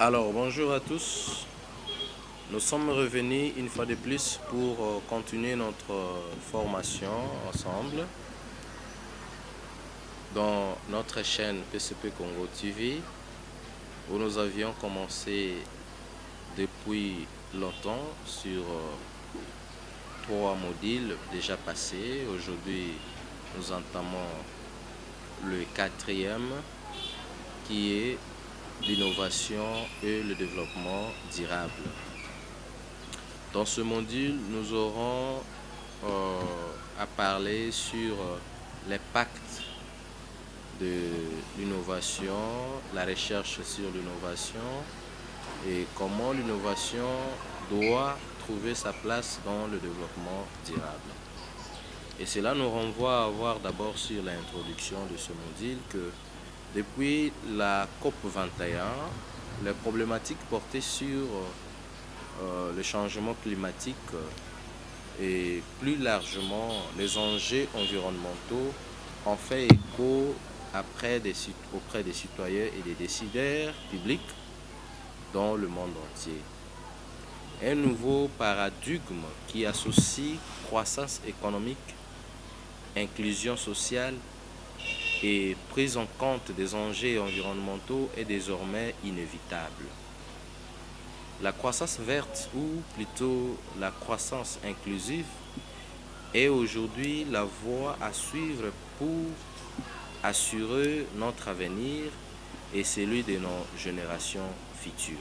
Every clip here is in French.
Alors, bonjour à tous. Nous sommes revenus une fois de plus pour continuer notre formation ensemble dans notre chaîne PCP Congo TV, où nous avions commencé depuis longtemps sur 3 modules déjà passés. Aujourd'hui, nous entamons le 4e qui est l'innovation et le développement durable. Dans ce module, nous aurons à parler sur l'impact de l'innovation, la recherche sur l'innovation et comment l'innovation doit trouver sa place dans le développement durable. Et cela nous renvoie à voir d'abord sur l'introduction de ce module que depuis la COP 21, les problématiques portées sur le changement climatique et plus largement les enjeux environnementaux ont fait écho auprès des citoyens et des décideurs publics dans le monde entier. Un nouveau paradigme qui associe croissance économique, inclusion sociale et prise en compte des enjeux environnementaux est désormais inévitable. La croissance verte, ou plutôt la croissance inclusive, est aujourd'hui la voie à suivre pour assurer notre avenir et celui de nos générations futures.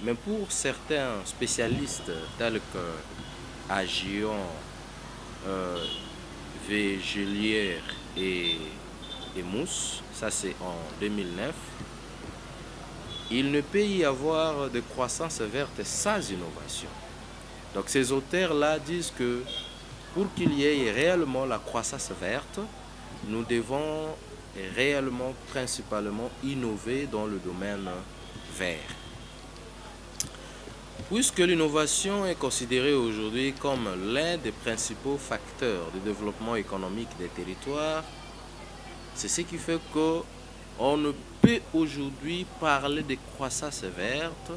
Mais pour certains spécialistes tels que Agion, Végelière et Mousse, ça c'est en 2009, il ne peut y avoir de croissance verte sans innovation. Donc ces auteurs-là disent que pour qu'il y ait réellement la croissance verte, nous devons réellement, principalement, innover dans le domaine vert. Puisque l'innovation est considérée aujourd'hui comme l'un des principaux facteurs de développement économique des territoires, c'est ce qui fait qu'on ne peut aujourd'hui parler de croissance verte,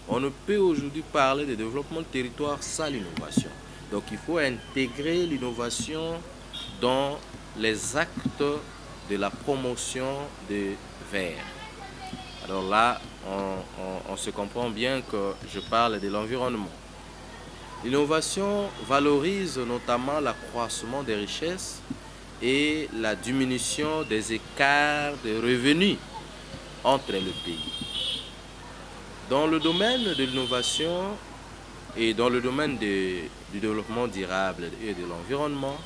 on ne peut aujourd'hui parler de développement de territoire sans l'innovation. Donc il faut intégrer l'innovation dans les actes de la promotion des verts. Alors là, on se comprend bien que je parle de l'environnement. L'innovation valorise notamment l'accroissement des richesses et la diminution des écarts de revenus entre les pays. Dans le domaine de l'innovation et dans le domaine du développement durable et de l'environnement,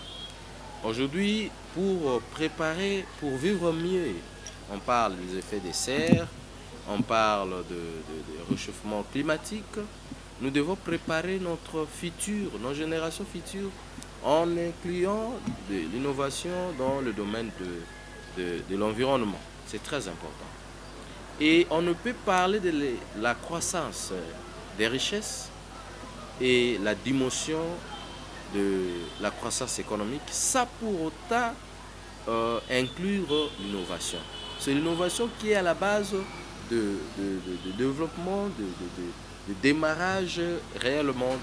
aujourd'hui, pour vivre mieux, on parle des effets de serre, on parle de réchauffement climatique. Nous devons préparer notre futur, nos générations futures, en incluant de l'innovation dans le domaine de l'environnement. C'est très important. Et on ne peut parler de la croissance des richesses et la diminution de la croissance économique sans pour autant inclure l'innovation. C'est l'innovation qui est à la base de développement, de démarrage réellement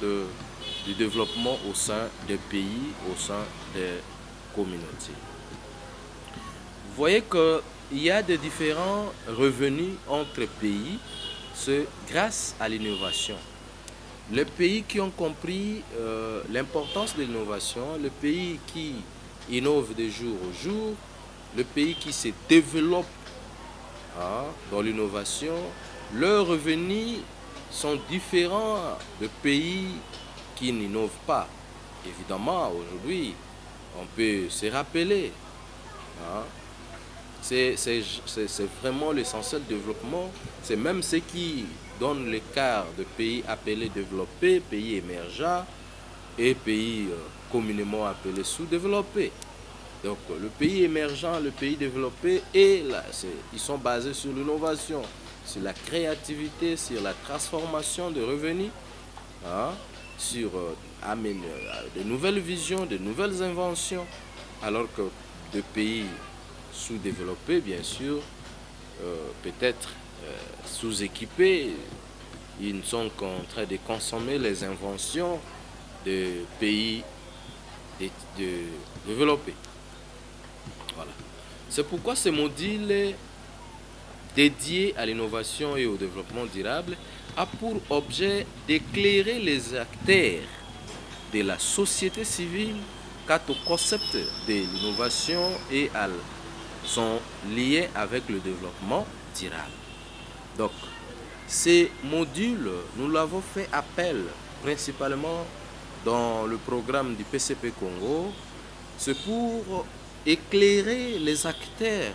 du développement au sein des pays, au sein des communautés. Vous voyez qu'il y a de différents revenus entre pays, c'est grâce à l'innovation. Les pays qui ont compris l'importance de l'innovation, le pays qui innove de jour au jour, le pays qui se développe dans l'innovation, leurs revenus sont différents de pays qui n'innovent pas. Évidemment, aujourd'hui, on peut se rappeler, c'est vraiment l'essentiel développement, c'est même ce qui donne l'écart de pays appelés développés, pays émergents et pays communément appelés sous-développés. Donc le pays émergent, le pays développé, ils sont basés sur l'innovation, sur la créativité, sur la transformation de revenus, sur de nouvelles visions, de nouvelles inventions, alors que de pays sous-développés, bien sûr, peut-être sous-équipés. Ils ne sont qu'en train de consommer les inventions de pays développés. Voilà. C'est pourquoi ce module dédié à l'innovation et au développement durable a pour objet d'éclairer les acteurs de la société civile quant au concept de l'innovation et à son lien avec le développement durable. Donc, ces modules, nous l'avons fait appel principalement dans le programme du PCP Congo. C'est pour éclairer les acteurs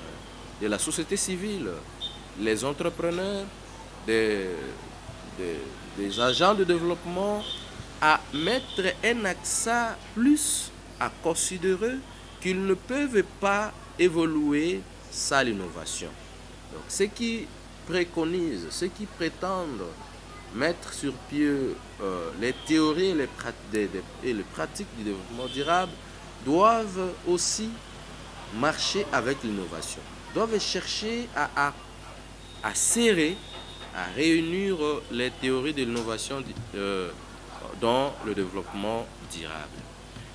de la société civile, les entrepreneurs, des agents de développement, à mettre un accent plus à considérer qu'ils ne peuvent pas évoluer sans l'innovation. Donc, ceux qui préconisent, ceux qui prétendent mettre sur pied les théories et les pratiques du développement durable doivent aussi marcher avec l'innovation, doivent chercher à serrer, à réunir les théories de l'innovation dans le développement durable.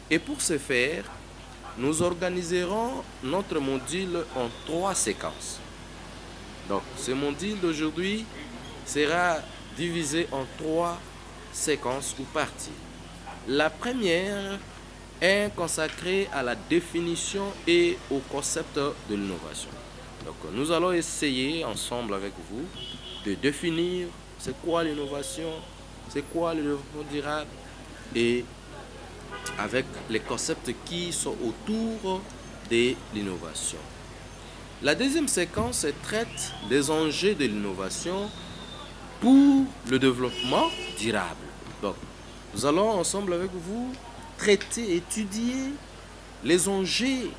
Et pour ce faire, nous organiserons notre module en 3 séquences. Donc, ce module d'aujourd'hui sera divisé en 3 séquences ou parties. La première est consacrée à la définition et au concept de l'innovation. Donc, nous allons essayer ensemble avec vous de définir c'est quoi l'innovation, c'est quoi le développement durable et avec les concepts qui sont autour de l'innovation. La deuxième séquence traite des enjeux de l'innovation pour le développement durable. Donc, nous allons ensemble avec vous traiter, étudier les enjeux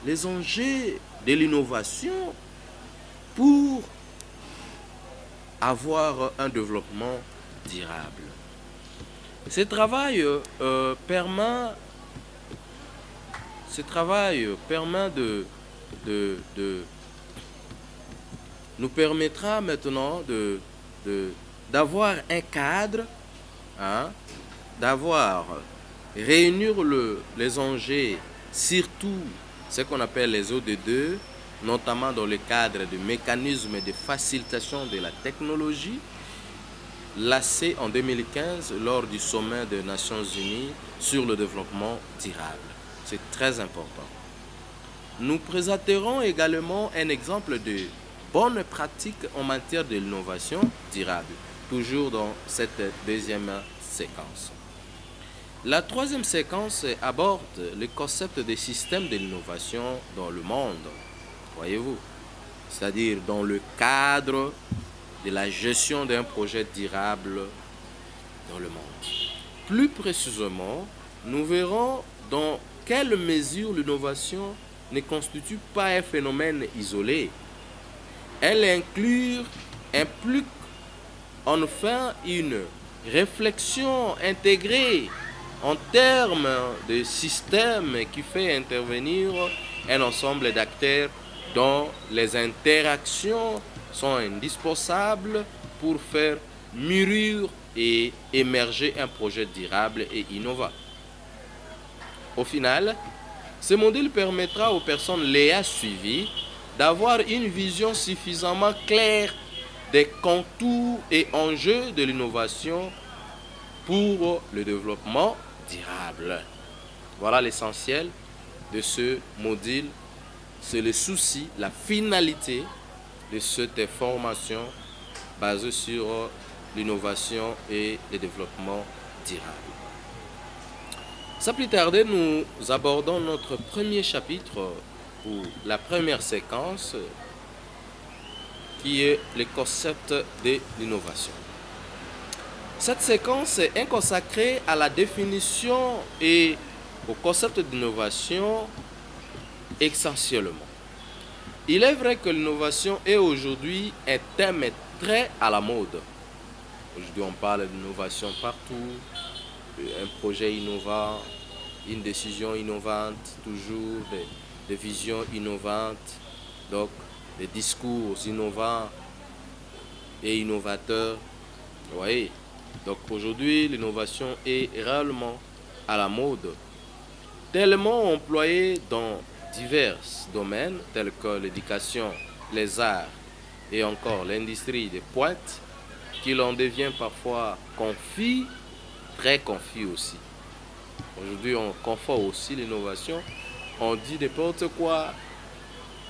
de l'innovation pour avoir un développement durable. Ce travail nous permettra maintenant d'avoir un cadre, réunir les enjeux, surtout ce qu'on appelle les OD2, notamment dans le cadre du mécanisme de facilitation de la technologie, lancé en 2015 lors du sommet des Nations Unies sur le développement durable. C'est très important. Nous présenterons également un exemple de bonnes pratiques en matière de l'innovation durable, toujours dans cette deuxième séquence. La troisième séquence aborde le concept des systèmes de l'innovation dans le monde, voyez-vous, c'est-à-dire dans le cadre de la gestion d'un projet durable dans le monde. Plus précisément, nous verrons dans quelle mesure l'innovation ne constitue pas un phénomène isolé. Elle implique enfin une réflexion intégrée en termes de système qui fait intervenir un ensemble d'acteurs dont les interactions sont indispensables pour faire mûrir et émerger un projet durable et innovant. Au final, ce modèle permettra aux personnes l'ayant suivi d'avoir une vision suffisamment claire des contours et enjeux de l'innovation pour le développement durable. Voilà l'essentiel de ce module. C'est le souci, la finalité de cette formation basée sur l'innovation et le développement durable. Sans plus tarder, nous abordons notre premier chapitre ou la première séquence qui est le concept de l'innovation. Cette séquence est consacrée à la définition et au concept d'innovation essentiellement. Il est vrai que l'innovation est aujourd'hui un thème très à la mode. Aujourd'hui, on parle d'innovation partout, un projet innovant, une décision innovante, toujours des visions innovantes, donc des discours innovants, et innovateur. Vous voyez, donc aujourd'hui, l'innovation est réellement à la mode, tellement employée dans divers domaines tels que l'éducation, les arts et encore l'industrie des pointes, qu'il en devient parfois confus, très confus aussi. Aujourd'hui, on confond aussi l'innovation, on dit n'importe quoi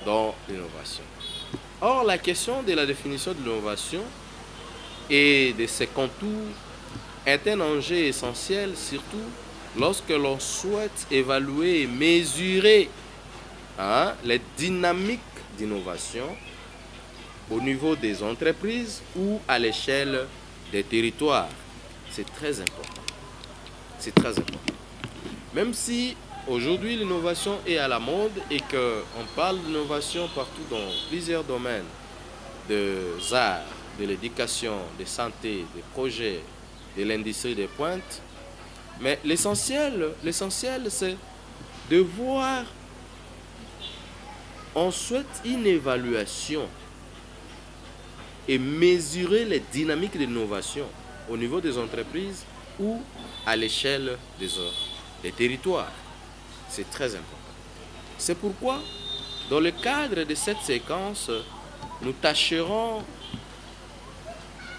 dans l'innovation. Or, la question de la définition de l'innovation et de ses contours est un enjeu essentiel, surtout lorsque l'on souhaite évaluer et mesurer les dynamiques d'innovation au niveau des entreprises ou à l'échelle des territoires. C'est très important. C'est très important. Même si aujourd'hui l'innovation est à la mode et qu'on parle d'innovation partout dans plusieurs domaines, des arts, de l'éducation, de santé, des projets, de l'industrie des pointes, mais l'essentiel c'est de voir, on souhaite une évaluation et mesurer les dynamiques d'innovation au niveau des entreprises ou à l'échelle des territoires. C'est très important. C'est pourquoi, dans le cadre de cette séquence, nous tâcherons,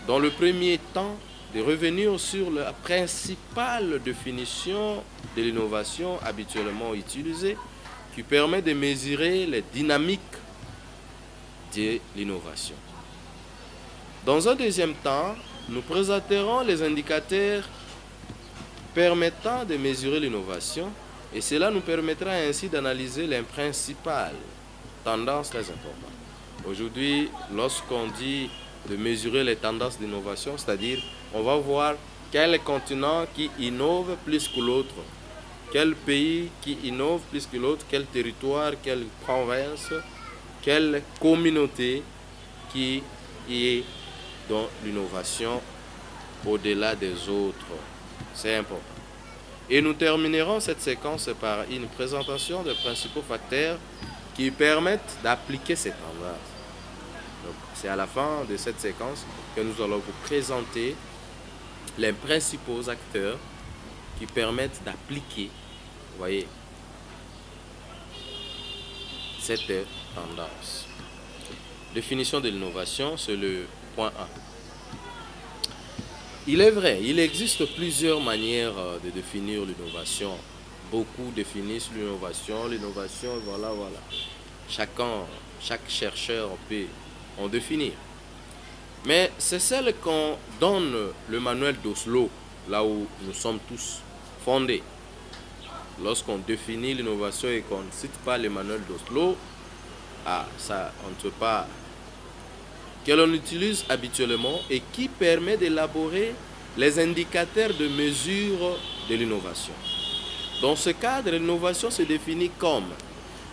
dans le premier temps, de revenir sur la principale définition de l'innovation habituellement utilisée, qui permet de mesurer les dynamiques de l'innovation. Dans un deuxième temps, nous présenterons les indicateurs permettant de mesurer l'innovation et cela nous permettra ainsi d'analyser les principales tendances très importantes. Aujourd'hui, lorsqu'on dit de mesurer les tendances d'innovation, c'est-à-dire on va voir quel continent qui innove plus que l'autre, quel pays qui innove plus que l'autre, quel territoire, quelle province, quelle communauté qui est dans l'innovation au-delà des autres. C'est important. Et nous terminerons cette séquence par une présentation des principaux facteurs qui permettent d'appliquer ces tendances. Donc, c'est à la fin de cette séquence que nous allons vous présenter les principaux acteurs qui permettent d'appliquer, vous voyez, cette tendance. Définition de l'innovation, c'est le point 1. Il est vrai, il existe plusieurs manières de définir l'innovation. Beaucoup définissent l'innovation, voilà. Chaque chercheur peut en définir. Mais c'est celle qu'on donne le manuel d'Oslo, là où nous sommes tous fondés. Lorsqu'on définit l'innovation et qu'on ne cite pas le manuel d'Oslo, ça, on ne peut pas, que l'on utilise habituellement et qui permet d'élaborer les indicateurs de mesure de l'innovation. Dans ce cadre, l'innovation se définit comme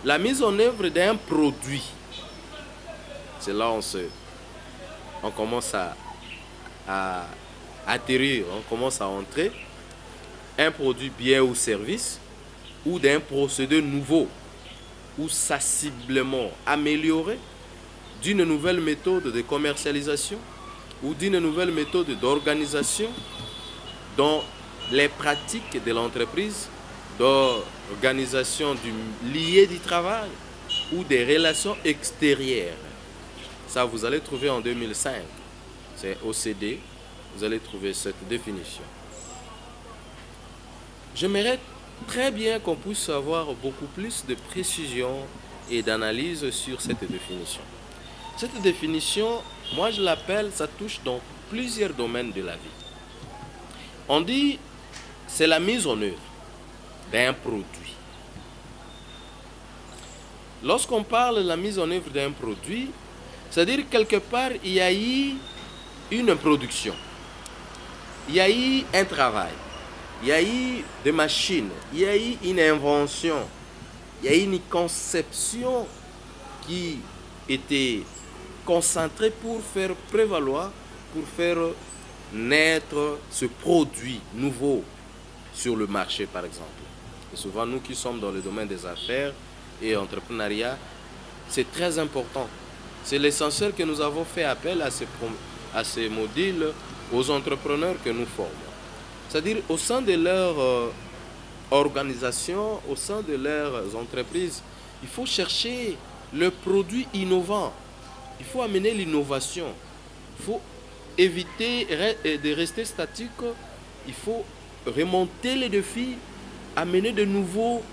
la mise en œuvre d'un produit. C'est là où on commence à atterrir, on commence à entrer, un produit, bien ou service, ou d'un procédé nouveau, ou sensiblement amélioré, d'une nouvelle méthode de commercialisation ou d'une nouvelle méthode d'organisation dans les pratiques de l'entreprise, d'organisation liée du travail ou des relations extérieures. Ça, vous allez trouver en 2005. C'est OCDE, vous allez trouver cette définition. J'aimerais très bien qu'on puisse avoir beaucoup plus de précision et d'analyse sur cette définition. Cette définition, moi je l'appelle, ça touche dans plusieurs domaines de la vie. On dit, c'est la mise en œuvre d'un produit. Lorsqu'on parle de la mise en œuvre d'un produit, c'est-à-dire quelque part, il y a eu une production, il y a eu un travail, il y a eu des machines, il y a eu une invention, il y a eu une conception qui était concentrée pour faire prévaloir, pour faire naître ce produit nouveau sur le marché, par exemple. Et souvent, nous qui sommes dans le domaine des affaires et entrepreneuriat, c'est très important. C'est l'essentiel que nous avons fait appel à ces modules aux entrepreneurs que nous formons. C'est-à-dire au sein de leur organisation, au sein de leurs entreprises, il faut chercher le produit innovant. Il faut amener l'innovation. Il faut éviter de rester statique. Il faut remonter les défis, amener de nouveaux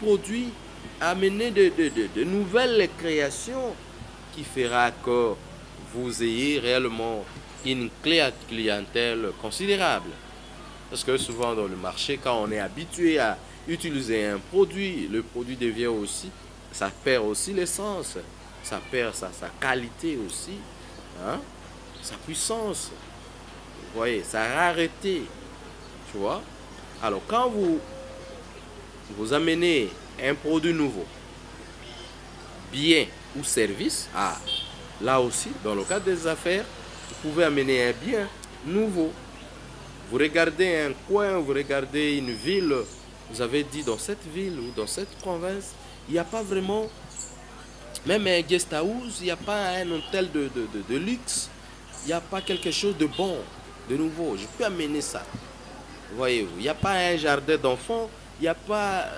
produits, amener de nouvelles créations qui fera que vous ayez réellement une clientèle considérable. Parce que souvent dans le marché, quand on est habitué à utiliser un produit, le produit devient aussi, ça perd aussi l'essence, ça perd sa qualité aussi, hein, sa puissance, vous voyez, sa rareté, tu vois. Alors quand vous amenez un produit nouveau, bien ou service, là aussi, dans le cadre des affaires, vous pouvez amener un bien nouveau. Vous regardez un coin, vous regardez une ville, vous avez dit dans cette ville ou dans cette province, il n'y a pas vraiment, même un guest house, il n'y a pas un hôtel de luxe, il n'y a pas quelque chose de bon, de nouveau. Je peux amener ça. Voyez-vous, il n'y a pas un jardin d'enfants, il n'y a pas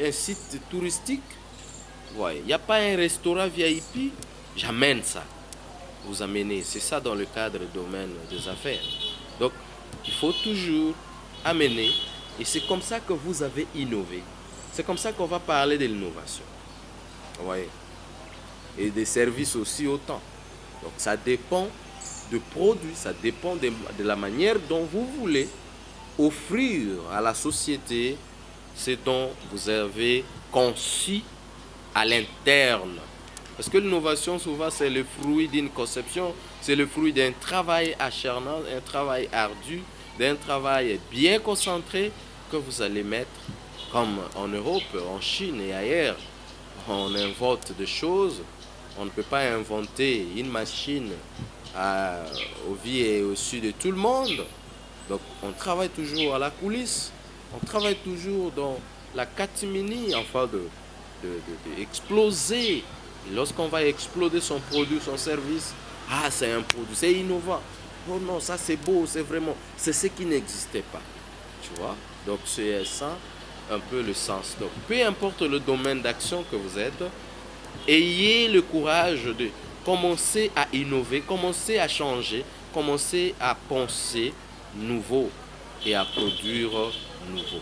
un site touristique, voyez, il n'y a pas un restaurant VIP, j'amène ça. Vous amenez, c'est ça dans le cadre du domaine des affaires. Donc, il faut toujours amener, et c'est comme ça que vous avez innové. C'est comme ça qu'on va parler de l'innovation. Vous voyez? Et des services aussi autant. Donc ça dépend du produit, ça dépend de la manière dont vous voulez offrir à la société ce dont vous avez conçu à l'interne. Parce que l'innovation, souvent, c'est le fruit d'une conception, c'est le fruit d'un travail acharnant, un travail ardu, d'un travail bien concentré que vous allez mettre, comme en Europe, en Chine et ailleurs. On invente des choses, on ne peut pas inventer une machine au vie et au su de tout le monde. Donc, on travaille toujours à la coulisse, on travaille toujours dans la catimini, enfin, exploser. Lorsqu'on va exploser son produit, son service, c'est un produit, c'est innovant. Oh non, ça c'est beau, c'est vraiment, c'est ce qui n'existait pas. Tu vois? Donc c'est ça un peu le sens. Donc peu importe le domaine d'action que vous êtes, ayez le courage de commencer à innover, commencer à changer, commencer à penser nouveau et à produire nouveau.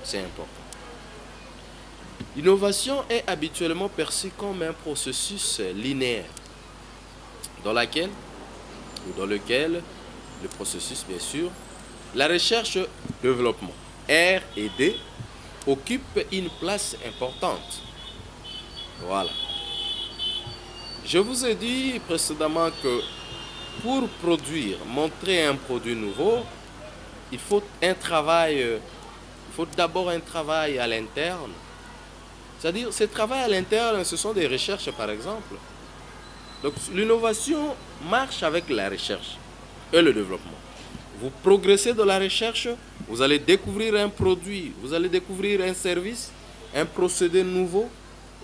C'est important. L'innovation est habituellement perçue comme un processus linéaire dans lequel le processus, bien sûr, la recherche-développement, R&D, occupe une place importante. Voilà. Je vous ai dit précédemment que pour produire, montrer un produit nouveau, il faut d'abord un travail à l'interne. C'est-à-dire, ce travail à l'interne, ce sont des recherches, par exemple. Donc, l'innovation marche avec la recherche et le développement. Vous progressez dans la recherche, vous allez découvrir un produit, vous allez découvrir un service, un procédé nouveau.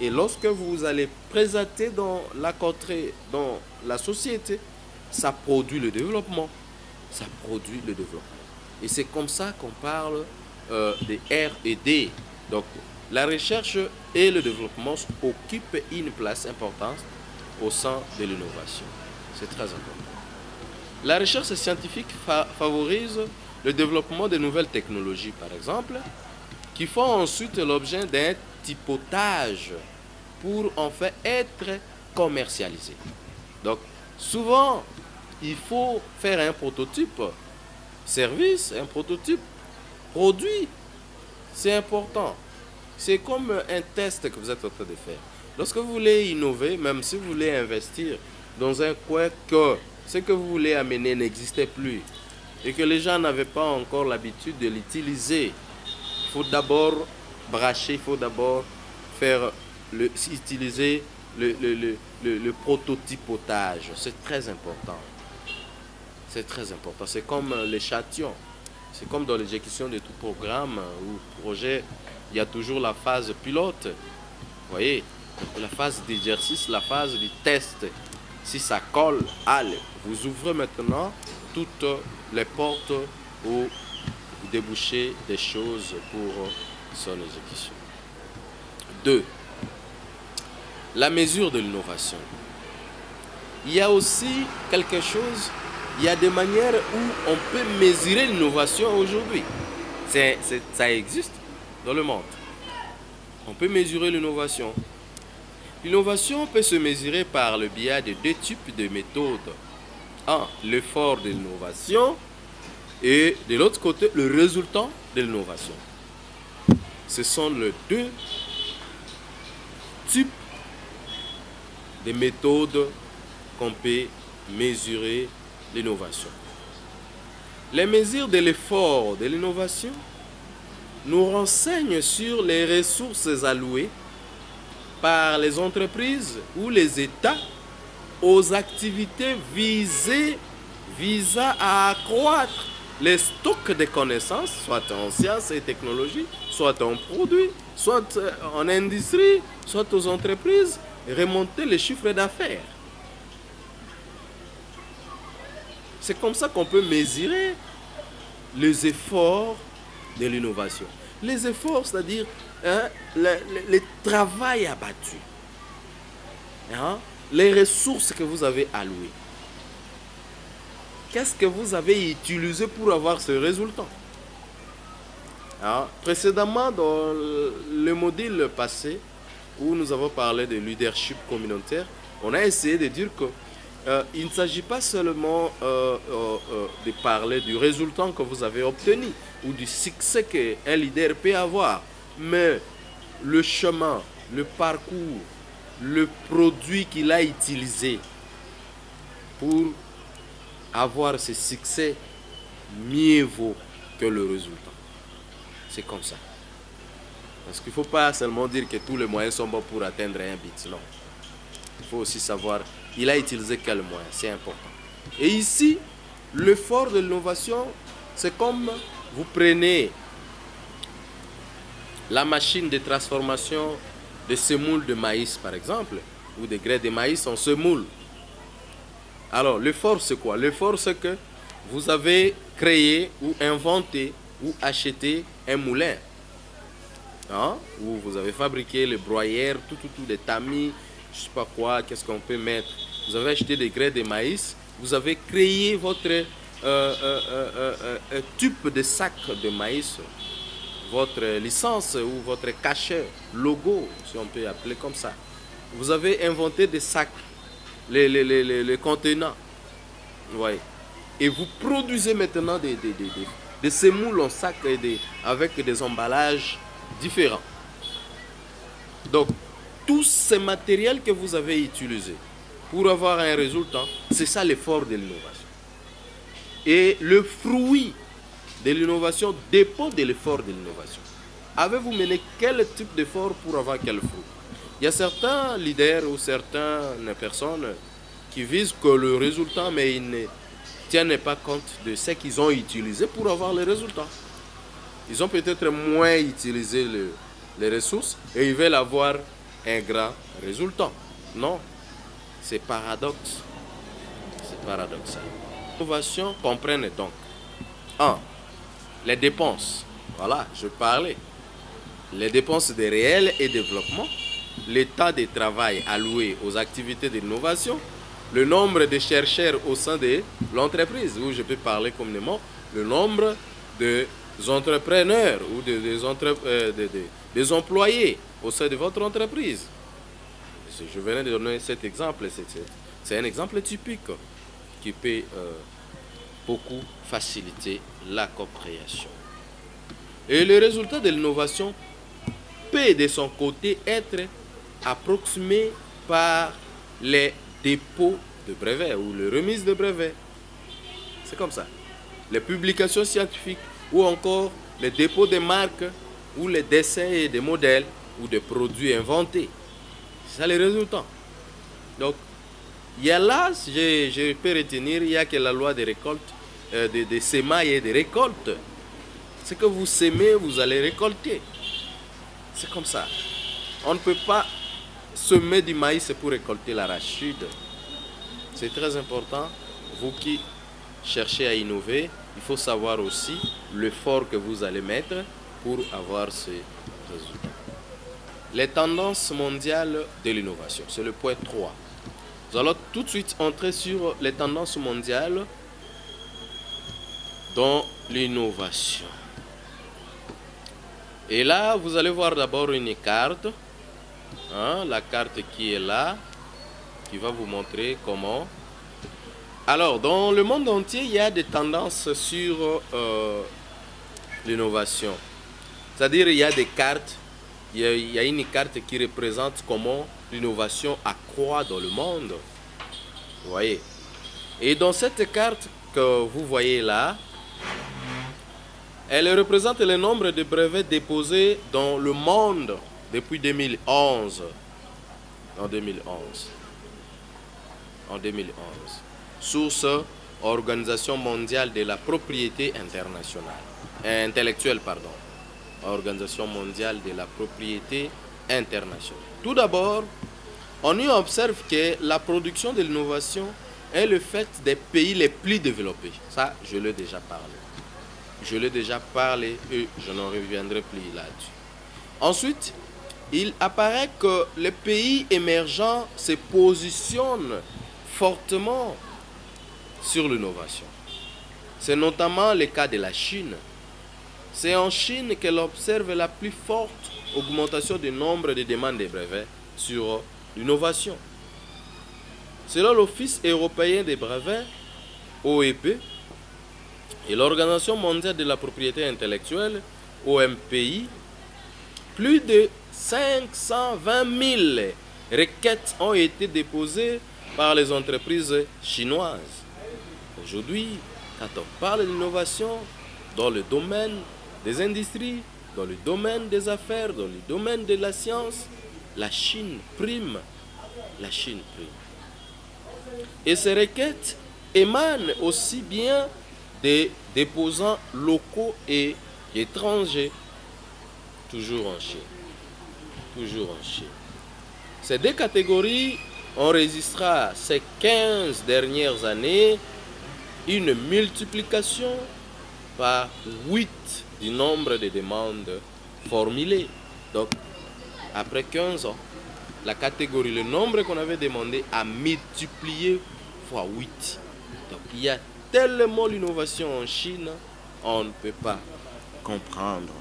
Et lorsque vous allez présenter dans la contrée, dans la société, ça produit le développement. Ça produit le développement. Et c'est comme ça qu'on parle de R&D. Donc, la recherche et le développement occupent une place importante au sein de l'innovation. C'est très important. La recherche scientifique favorise le développement de nouvelles technologies, par exemple, qui font ensuite l'objet d'un typotage pour en fait être commercialisées. Donc, souvent, il faut faire un prototype service, un prototype produit. C'est important. C'est comme un test que vous êtes en train de faire. Lorsque vous voulez innover, même si vous voulez investir dans un coin que ce que vous voulez amener n'existait plus et que les gens n'avaient pas encore l'habitude de l'utiliser, il faut d'abord bracher, il faut d'abord utiliser le prototypotage. C'est très important. C'est très important. C'est comme l'échantillon. C'est comme dans l'exécution de tout programme ou projet, il y a toujours la phase pilote. Vous voyez, la phase d'exercice, la phase du test. Si ça colle, allez, vous ouvrez maintenant toutes les portes où vous débouchez des choses pour son exécution. 2. La mesure de l'innovation. Il y a aussi quelque chose, il y a des manières où on peut mesurer l'innovation aujourd'hui. Ça existe dans le monde. On peut mesurer l'innovation. L'innovation peut se mesurer par le biais de 2 types de méthodes. Un, l'effort de l'innovation et de l'autre côté, le résultat de l'innovation. Ce sont les 2 types de méthodes qu'on peut mesurer l'innovation. Les mesures de l'effort de l'innovation nous renseignent sur les ressources allouées par les entreprises ou les États aux activités visant à accroître les stocks de connaissances, soit en sciences et technologies, soit en produits, soit en industrie, soit aux entreprises, et remonter les chiffres d'affaires. C'est comme ça qu'on peut mesurer les efforts de l'innovation. Les efforts, c'est-à-dire le travail abattu, les ressources que vous avez allouées. Qu'est-ce que vous avez utilisé pour avoir ce résultat? Précédemment, dans le module passé, où nous avons parlé de leadership communautaire, on a essayé de dire que il ne s'agit pas seulement de parler du résultat que vous avez obtenu ou du succès qu'un leader peut avoir, mais le chemin, le parcours, le produit qu'il a utilisé pour avoir ce succès, mieux vaut que le résultat. C'est comme ça. Parce qu'il ne faut pas seulement dire que tous les moyens sont bons pour atteindre un but. Non. Il faut aussi savoir, il a utilisé quel moyen. C'est important. Et ici, l'effort de l'innovation, c'est comme vous prenez la machine de transformation de semoule de maïs, par exemple, ou des grains de maïs en semoule. Alors, l'effort, c'est quoi? L'effort, c'est que vous avez créé ou inventé ou acheté un moulin. Où vous avez fabriqué les broyères, tout, des tamis, je ne sais pas quoi, qu'est-ce qu'on peut mettre. Vous avez acheté des grains de maïs, vous avez créé votre tube de sac de maïs, votre licence ou votre cachet, logo, si on peut appeler comme ça. Vous avez inventé des sacs, les contenants. Ouais. Et vous produisez maintenant des semoules en sac avec des emballages différents. Donc, tous ces matériels que vous avez utilisés pour avoir un résultat, c'est ça l'effort de l'innovation. Et le fruit de l'innovation dépend de l'effort de l'innovation. Avez-vous mené quel type d'effort pour avoir quel fruit? Il y a certains leaders ou certaines personnes qui visent que le résultat, mais ils ne tiennent pas compte de ce qu'ils ont utilisé pour avoir le résultat. Ils ont peut-être moins utilisé les ressources et ils veulent avoir un grand résultat. Non, c'est paradoxe. C'est paradoxal. L'innovation comprenne donc 1. Les dépenses. Voilà, je parlais. Les dépenses de réel et développement, l'état de travail alloué aux activités d'innovation, le nombre de chercheurs au sein de l'entreprise, où je peux parler communément, le nombre de entrepreneurs ou des employés au sein de votre entreprise. Je venais de donner cet exemple. C'est un exemple typique qui peut beaucoup faciliter la compréhension. Et le résultat de l'innovation peut de son côté être approximé par les dépôts de brevets ou les remises de brevets. C'est comme ça. Les publications scientifiques ou encore les dépôts de marques ou les dessins des modèles ou des produits inventés. C'est ça les résultats. Donc, il y a là, je peux retenir, il y a que la loi des récoltes, des semailles et des récoltes. Ce que vous semez, vous allez récolter. C'est comme ça. On ne peut pas semer du maïs pour récolter l'arachide. C'est très important. Vous qui cherchez à innover, il faut savoir aussi l'effort que vous allez mettre pour avoir ces résultats. Les tendances mondiales de l'innovation, c'est le point 3. Nous allons tout de suite entrer sur les tendances mondiales dans l'innovation. Et là, vous allez voir d'abord une carte, la carte qui est là, qui va vous montrer comment. Alors, dans le monde entier, il y a des tendances sur l'innovation. C'est-à-dire, il y a des cartes, il y a une carte qui représente comment l'innovation accroît dans le monde. Vous voyez. Et dans cette carte que vous voyez là, elle représente le nombre de brevets déposés dans le monde depuis 2011. En 2011. Source Organisation mondiale de la propriété intellectuelle. Organisation mondiale de la propriété internationale. Tout d'abord, on y observe que la production de l'innovation est le fait des pays les plus développés. Ça, je l'ai déjà parlé. Et je n'en reviendrai plus là-dessus. Ensuite, il apparaît que les pays émergents se positionnent fortement sur l'innovation. C'est notamment le cas de la Chine. C'est en Chine qu'elle observe la plus forte augmentation du nombre de demandes de brevets sur l'innovation. Selon l'Office européen des brevets, OEB, et l'Organisation mondiale de la propriété intellectuelle, OMPI, plus de 520 000 requêtes ont été déposées par les entreprises chinoises. Aujourd'hui, quand on parle d'innovation dans le domaine des industries, dans le domaine des affaires, dans le domaine de la science, la Chine prime. Et ces requêtes émanent aussi bien des déposants locaux et étrangers, toujours en Chine. Ces deux catégories ont enregistré ces 15 dernières années une multiplication par 8 du nombre de demandes formulées. Donc, après 15 ans, la catégorie, le nombre qu'on avait demandé a multiplié fois 8. Donc, il y a tellement l'innovation en Chine, on ne peut pas comprendre.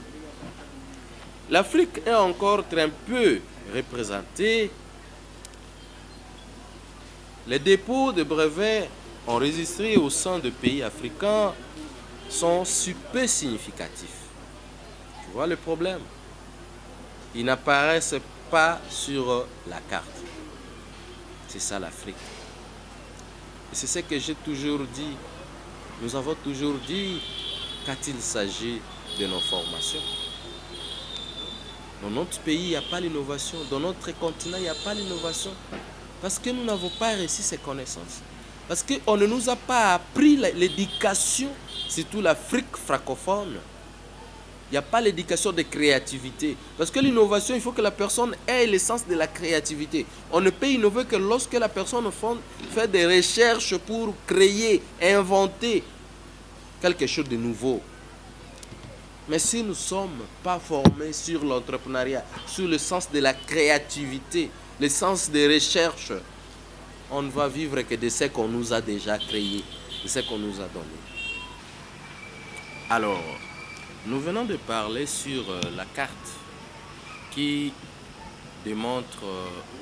L'Afrique est encore très peu représentée. Les dépôts de brevets enregistrés au sein de pays africains sont super significatifs. Tu vois le problème? Ils n'apparaissent pas sur la carte. C'est ça l'Afrique. Et c'est ce que j'ai toujours dit. Nous avons toujours dit quand il s'agit de nos formations. Dans notre pays, il n'y a pas l'innovation. Dans notre continent, il n'y a pas l'innovation. Parce que nous n'avons pas reçu ces connaissances. Parce qu'on ne nous a pas appris l'éducation, surtout l'Afrique francophone. Il n'y a pas l'éducation de créativité. Parce que l'innovation, il faut que la personne ait l'essence de la créativité. On ne peut innover que lorsque la personne fait des recherches pour créer, inventer quelque chose de nouveau. Mais si nous ne sommes pas formés sur l'entrepreneuriat, sur le sens de la créativité, le sens des recherches, on ne va vivre que de ce qu'on nous a déjà créé, de ce qu'on nous a donné. Alors, nous venons de parler sur la carte qui démontre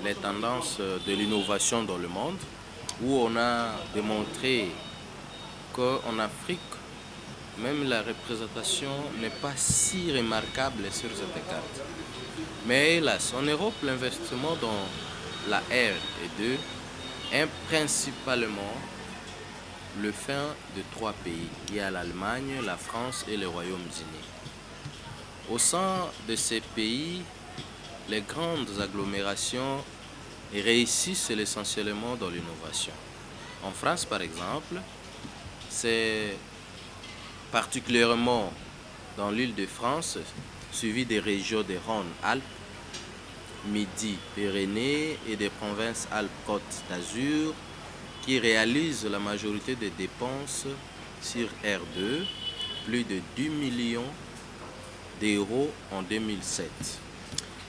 les tendances de l'innovation dans le monde, où on a démontré qu'en Afrique, même la représentation n'est pas si remarquable sur cette carte. Mais hélas, en Europe, l'investissement dans la R&D est principalement le fin de 3 pays. Il y a l'Allemagne, la France et le Royaume-Uni. Au sein de ces pays, les grandes agglomérations réussissent essentiellement dans l'innovation. En France, par exemple, c'est particulièrement dans l'île de France, suivi des régions des Rhône-Alpes, Midi-Pyrénées et des provinces Alpes-Côte d'Azur, qui réalise la majorité des dépenses sur R2, plus de 10 millions d'euros en 2007.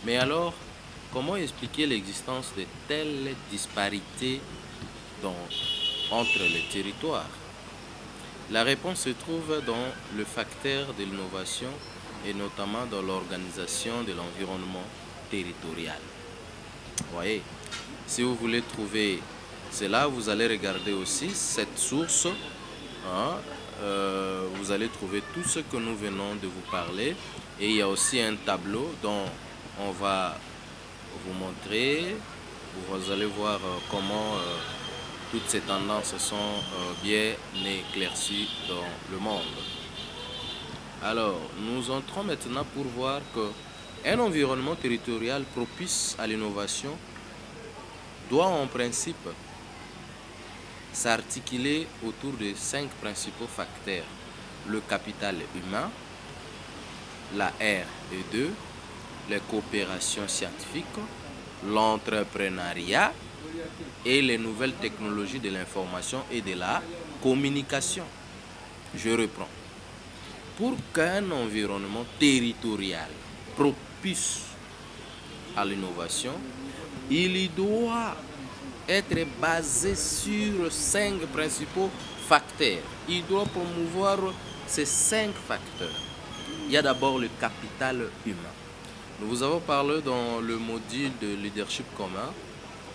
Mais alors, comment expliquer l'existence de telles disparités entre les territoires? La réponse se trouve dans le facteur de l'innovation et notamment dans l'organisation de l'environnement territorial. Vous voyez, si vous voulez trouver cela, vous allez regarder aussi cette source. Vous allez trouver tout ce que nous venons de vous parler. Et il y a aussi un tableau dont on va vous montrer. Vous allez voir comment toutes ces tendances sont bien éclaircies dans le monde. Alors, nous entrons maintenant pour voir qu'un environnement territorial propice à l'innovation doit en principe s'articuler autour de 5 principaux facteurs: le capital humain, la R&D, les coopérations scientifiques, l'entrepreneuriat et les nouvelles technologies de l'information et de la communication. Je reprends. Pour qu'un environnement territorial propice à l'innovation, il doit être basé sur 5 principaux facteurs. Il doit promouvoir ces 5 facteurs. Il y a d'abord le capital humain. Nous vous avons parlé dans le module de leadership commun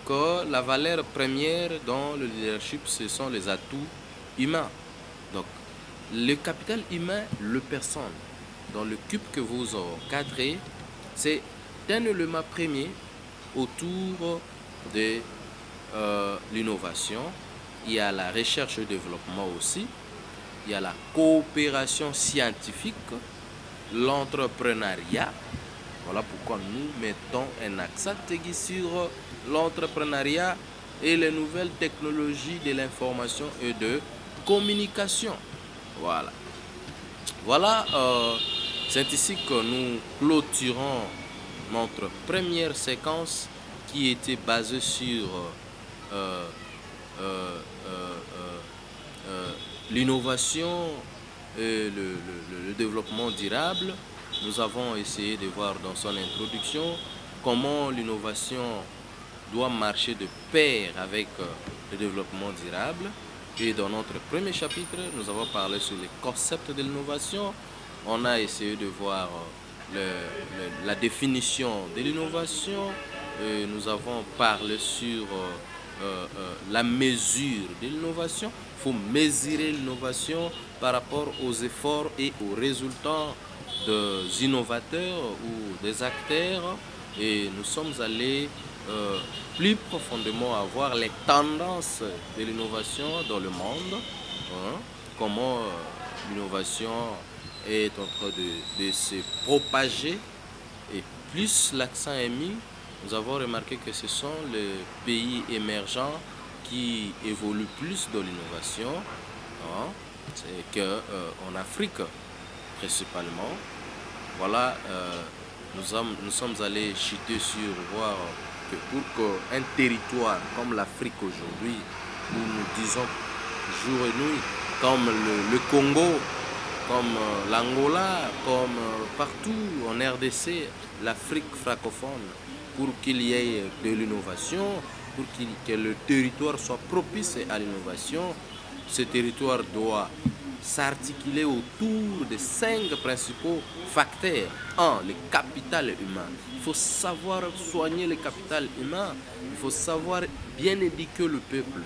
que la valeur première dans le leadership, ce sont les atouts humains. Donc, le capital humain, le personne, dans le cube que vous encadrez, c'est un élément premier autour de l'innovation. Il y a la recherche et développement aussi. Il y a la coopération scientifique, l'entrepreneuriat. Voilà pourquoi nous mettons un accent sur l'entrepreneuriat et les nouvelles technologies de l'information et de communication. Voilà, c'est ici que nous clôturons notre première séquence qui était basée sur l'innovation et le développement durable. Nous avons essayé de voir dans son introduction comment l'innovation doit marcher de pair avec le développement durable. Et dans notre premier chapitre, nous avons parlé sur les concepts de l'innovation. On a essayé de voir la définition de l'innovation. Nous avons parlé sur la mesure de l'innovation. Il faut mesurer l'innovation par rapport aux efforts et aux résultats des innovateurs ou des acteurs. Et nous sommes allés plus profondément à voir les tendances de l'innovation dans le monde, comment l'innovation est en train de se propager. Et plus l'accent est mis, nous avons remarqué que ce sont les pays émergents qui évoluent plus dans l'innovation qu'en Afrique principalement. Voilà, nous sommes allés chuter sur voir que pour qu'un territoire comme l'Afrique aujourd'hui, où nous disons jour et nuit, comme le Congo, comme l'Angola, comme partout en RDC, l'Afrique francophone, pour qu'il y ait de l'innovation, pour que le territoire soit propice à l'innovation, ce territoire doit s'articuler autour de 5 principaux facteurs. 1. Le capital humain. Il faut savoir soigner le capital humain. Il faut savoir bien éduquer le peuple.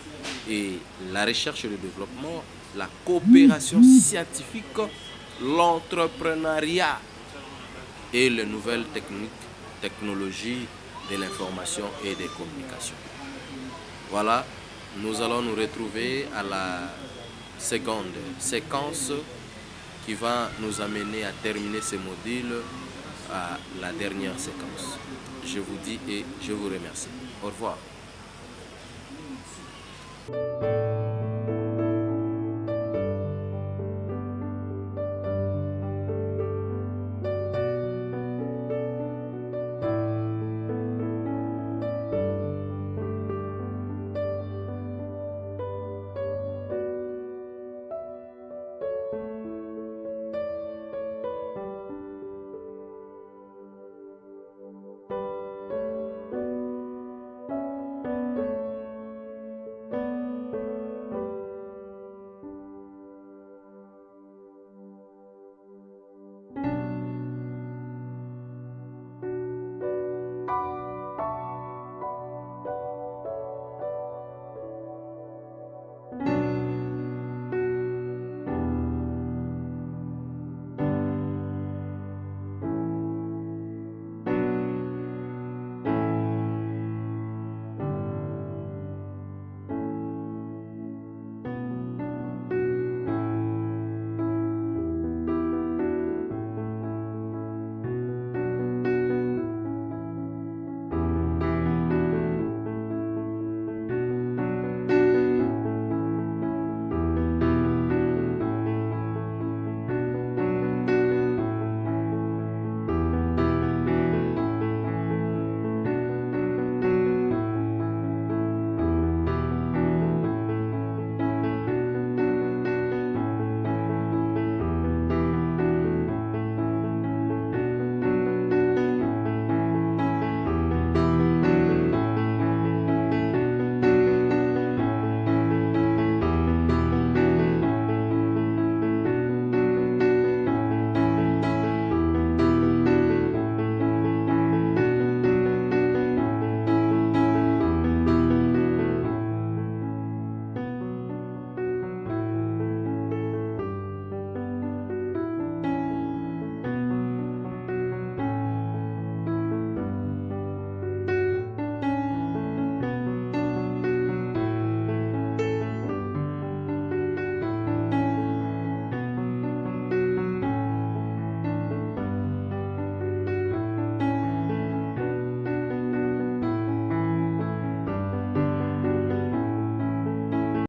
Et la recherche et le développement, la coopération scientifique, l'entrepreneuriat et les nouvelles technologies de l'information et des communications. Voilà, nous allons nous retrouver à la seconde séquence qui va nous amener à terminer ce module à la dernière séquence. Je vous dis et je vous remercie. Au revoir.